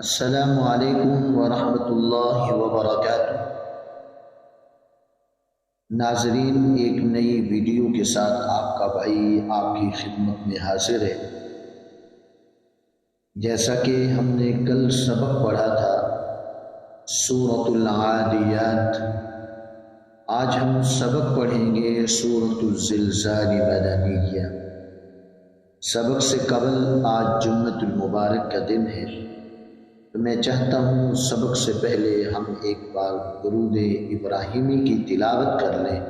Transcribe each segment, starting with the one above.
अस्सलामु अलैकुम वरहमतुल्लाहि वबरकातुह। नाज़रीन, एक नई वीडियो के साथ आपका भाई आपकी खिदमत में हाजिर है। जैसा कि हमने कल सबक पढ़ा था सूरतुल आदियात, आज हम सबक पढ़ेंगे सूरतुल ज़िलज़ाल मदनिया। सबक से कबल आज जुम्मतुल मुबारक का दिन है, तो मैं चाहता हूँ सबक से पहले हम एक बार दुरूद इब्राहिमी की तिलावत कर लें,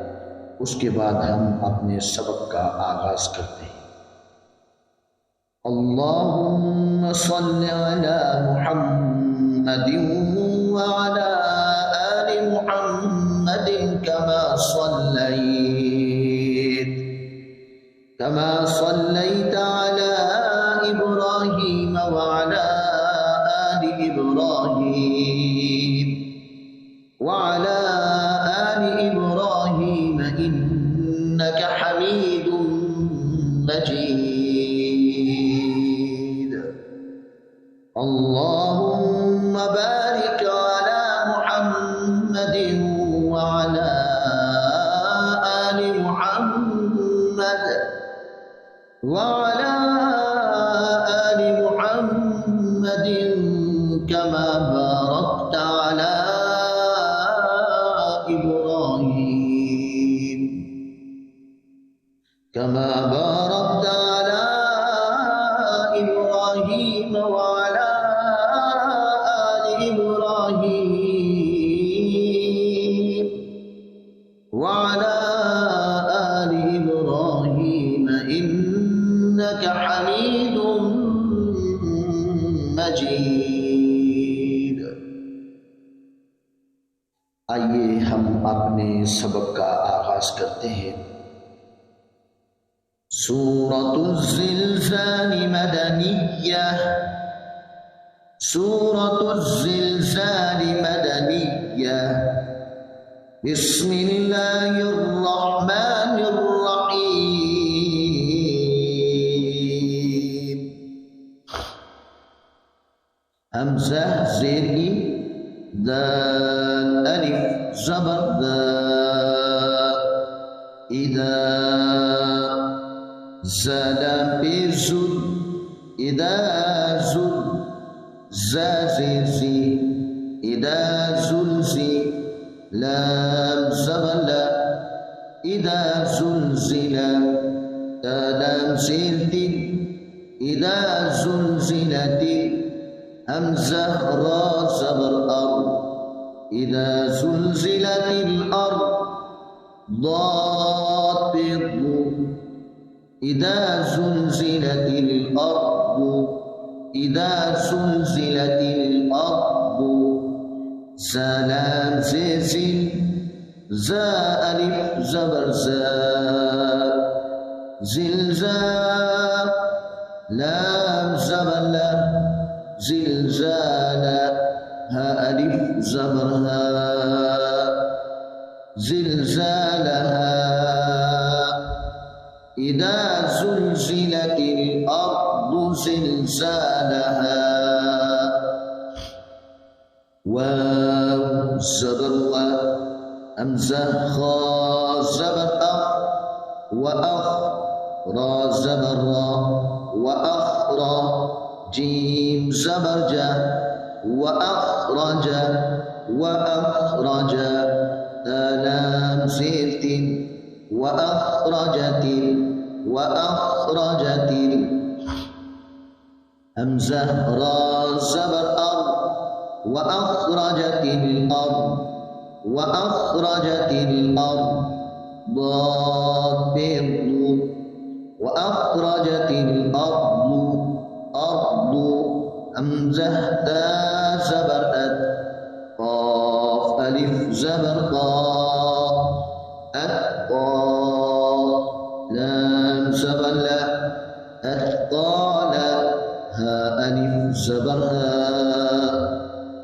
उसके बाद हम अपने सबक का आगाज़ करते हैं। अल्लाहुम्मा सल्लि अला मुहम्मदिन व अला आलि मुहम्मदिन कमा सल्लैता अला इब्राहीम व अला इब्राहीम वअला आलि इब्राहीम इन्नका हमीदुम मजीद। अल्लाहुम्मा बारिक अला मुहम्मदिन वअला आलि मुहम्मद वअला आलि मुहम्मदिन कमा बारकता अला इब्राहीम वअला आलि इब्राहीम वअला आलि इब्राहीम इन्नका हमीदुम मजीद। आइए हम अपने सबक का आगाज करते हैं। सूरतुल ज़िलज़ाल मदनिया, सूरतुल ज़िलज़ाल मदनिया। बिस्मिल्लाहिर रहमानिर रहीम। हमज़ा ज़ेर ई, दाल अलिफ ज़बर दा, इदा ज़ला बेजुल, इदा जुल, ज़ा ज़ेर ज़ी, इदा ज़ुलज़ी, लाम ज़बर ला, इदा ज़ुलज़िला, ता लाम ज़ेर तिल, इदा ज़ुलज़िलती, हमज़ा रा ज़बर अर, इदा ज़ुलज़िलतिल अर्द, ضاد بالض، إذا زلزلت الأرض، إذا زلزلت الأرض، سلام زلزل، زا ألف زبر زا، زلزال، لام زبر لا، زلزال، ها ألف زبر ها، زلزالها، إذا زلزلت الأرض زلزالها. واو زبر و، همزة خا زبر أخ، وأخ را زبر را، وأخرى جيم زبر جا، وأخرج وأخرج، لام زيت، وأخرجت وأخرجت، همزة را زبر أر، وأخرجت الأرض، وأخرجت الأرض، ضاد بالض، وأخرجت الأرض أرض، همزة تا زبر أد، قاف ألف زبر قا، أتقى، لام زبر لا، أتقال، ها ألف زبر ها،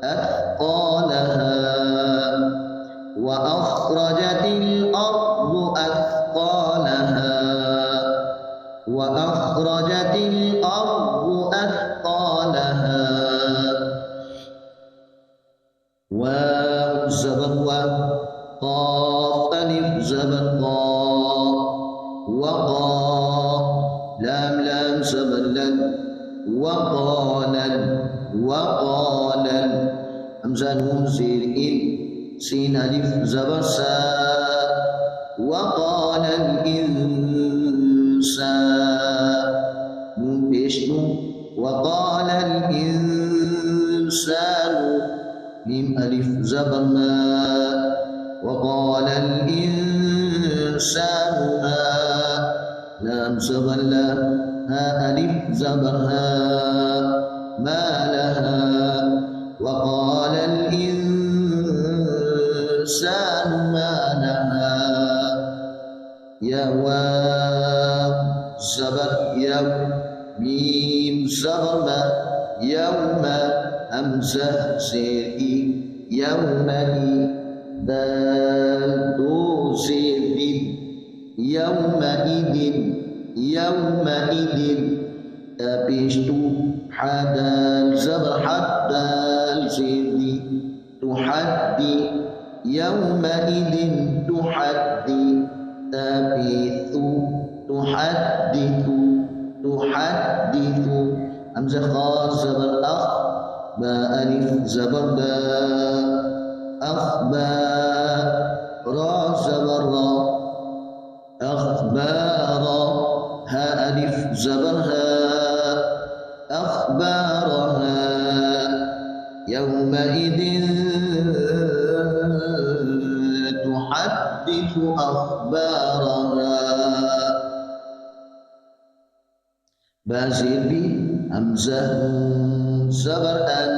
أثقالها. وأخرجت الأرض أثقالها، وأخرجت الأرض أثقالها، وقال همزة نون زير إن سين ألف زبر سا وقال الإنسان نون بيش نون وقال الإنسان ميم ألف زبر ما وقال الإنسان ما لام زبر لا ها ألف زبر ها ما لها وقال الإنسان ما لها يا واو زبر يوم ميم زبر ما يوم همزة زير يومئذ دال دو زير يومئذ تبشتو حدال زبر حدال زير تحدي يومئذ تحدي تبث تحدث همزة خاء زبر أخ با ألف زبر با أخبار را زبر را أخبار ها ألف زبر ها أخبارها يومئذ تحدث أخبارها بازر بي همزة زبر أن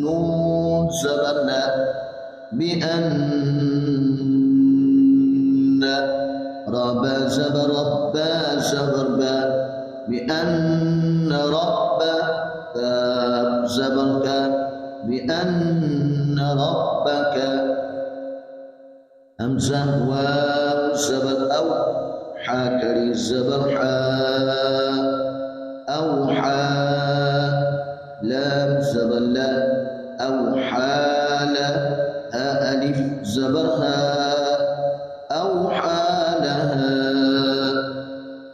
نون زبرنا بأن ربا زبر ربا زبر با بأن ربك زبرك بأن ربك همزة واو زبر أو حاكري زبر حا أوحى لام زبر لا أوحى لا ها ألف زبرها أوحى لها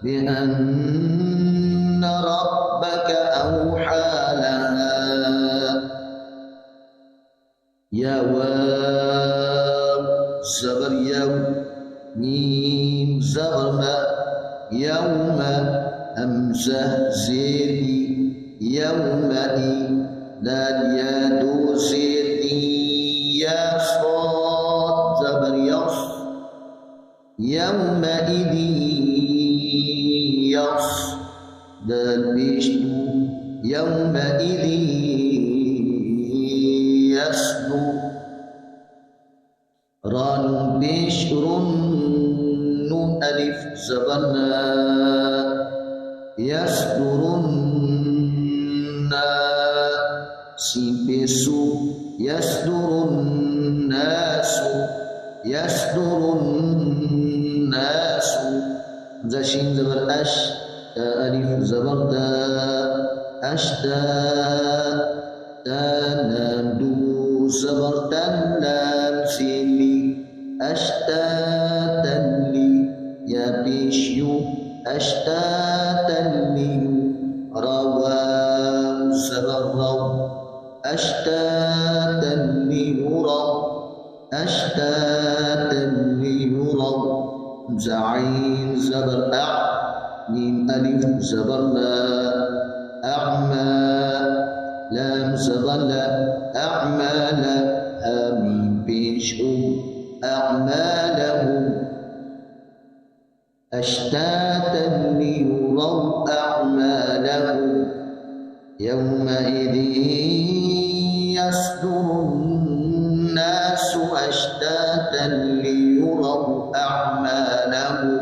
بأن ربك أوحى لها يا واو زبر يوم ميم زبر ما يوم همزة زيري يومئذ دال يا دو زيري يا صاد زبر يص يومئذ يص دال بيشتو يومئذ يسلو ران بشر نون ألف زبرنا يصدرن سين بسو يصدر الناس همزة شين زبر أش ألف زبر دا أشتا تنادو زبر تنام سيلي أشتاتا لي يا بيشيو أشتاتا لي رواه زبر رو أشتاتا ليرى أشتاتا ليرى زعين زبر أع ميم ألف زبر لا أعمى لام زبر لا أعمال آمين بيشو أعمالهم أشتاتا ليروا أعمالهم يومئذ يصدر الناس أشتاتا ليروا أعمالهم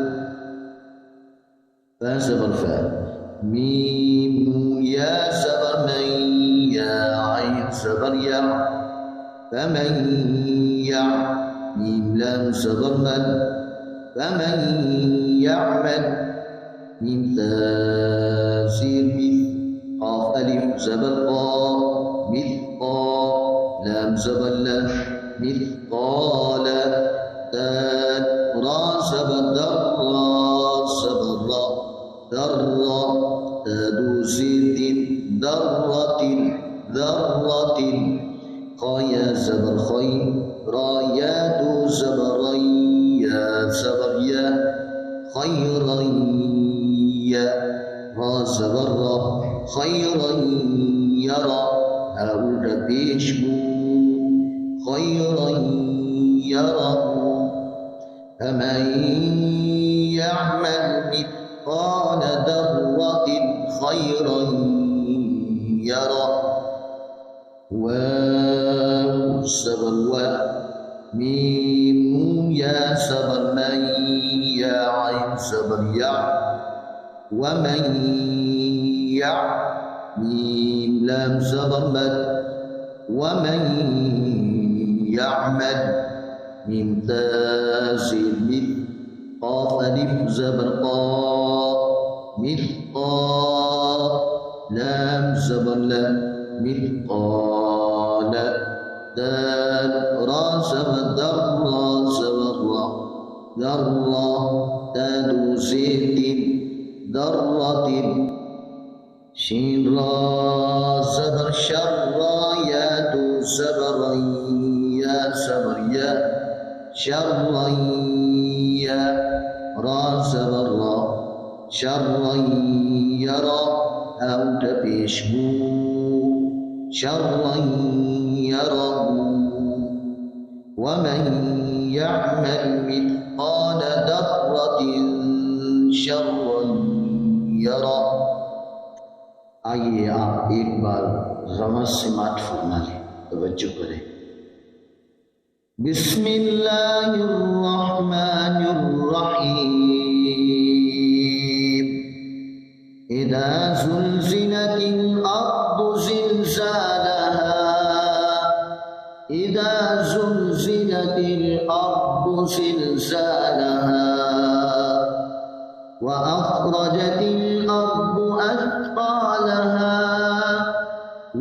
فزبر فاء ميم يا زبر من يا عين زبر يا فمن يع ميم لام زبر من فمن يعمل ميم تاسير مثل قاف ألف زبر قا مثقال لام زبر لا مثقال دال را زبر در را زبر را در را تدو زيد ذرة ذرة خيا زبر خي را يا دو زبر يا زبر يا خيرا يا را زبر را خيرا يرى هاول بيشبو خيرا يرى فمن يعمل مثقال ذرة خيرا يرى واو زبر وا ميم يا زبر من يا عين زبر يا ومن يع ميم لام زبر مد ومن يعمل ميم تازل مثل قاف ألف زبر قاف مثقال لام زبر لام مثقال دال را زبر در را زبر را ذرة دال زيت ذرة شين را زبر شر يا دو زبر يا زبر يا شرا يا را زبر را شرا يرى أو تبيشمو شرا يرى ومن يعمل مثقال ذرة شرا يرى आइए आप एक बार रमज़ से मात फरमा लें, तवज्जो करें। बिस्मिल्लाहिर्रहमानिर्रहीम इज़ा ज़ुलज़िलतिल अर्दु ज़िलज़ालहा इज़ा ज़ुलज़िलतिल अर्दु ज़िलज़ालहा वअख़रजतिल अर्दु अथक़ालहा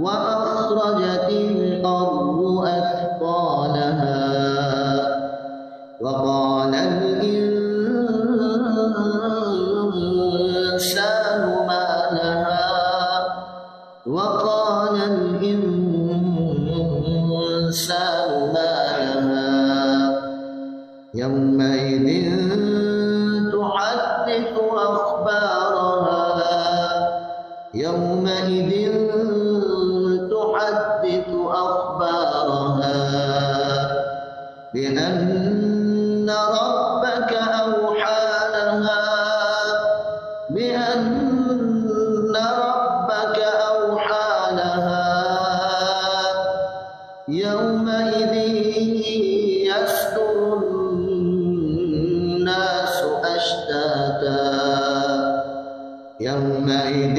वअख़रजतिल अर्दु अथक़ालहा वक़ालल इंसानु मा लहा वक़ालल इंसानु मा लहा यौमइज़िन تحدث أخبارها يومئذ تحدث أخبارها بأن ربك أوحى لها بأن ربك أوحى لها يومئذ يصدر الناس أشتاتا يومئذ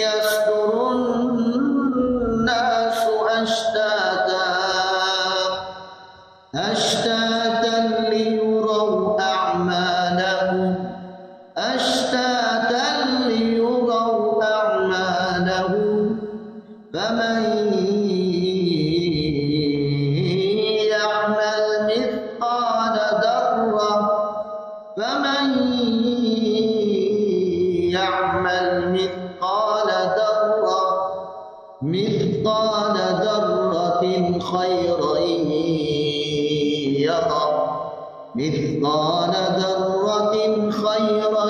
يصدر الناس أشتاتا أشتاتا ليروا أعمالهم أشتاتا ليروا أعمالهم فمن يعمل مثقال ذرة فمن يعمل مثقال ذرة خيرا يرى مثقال ذرة خيرا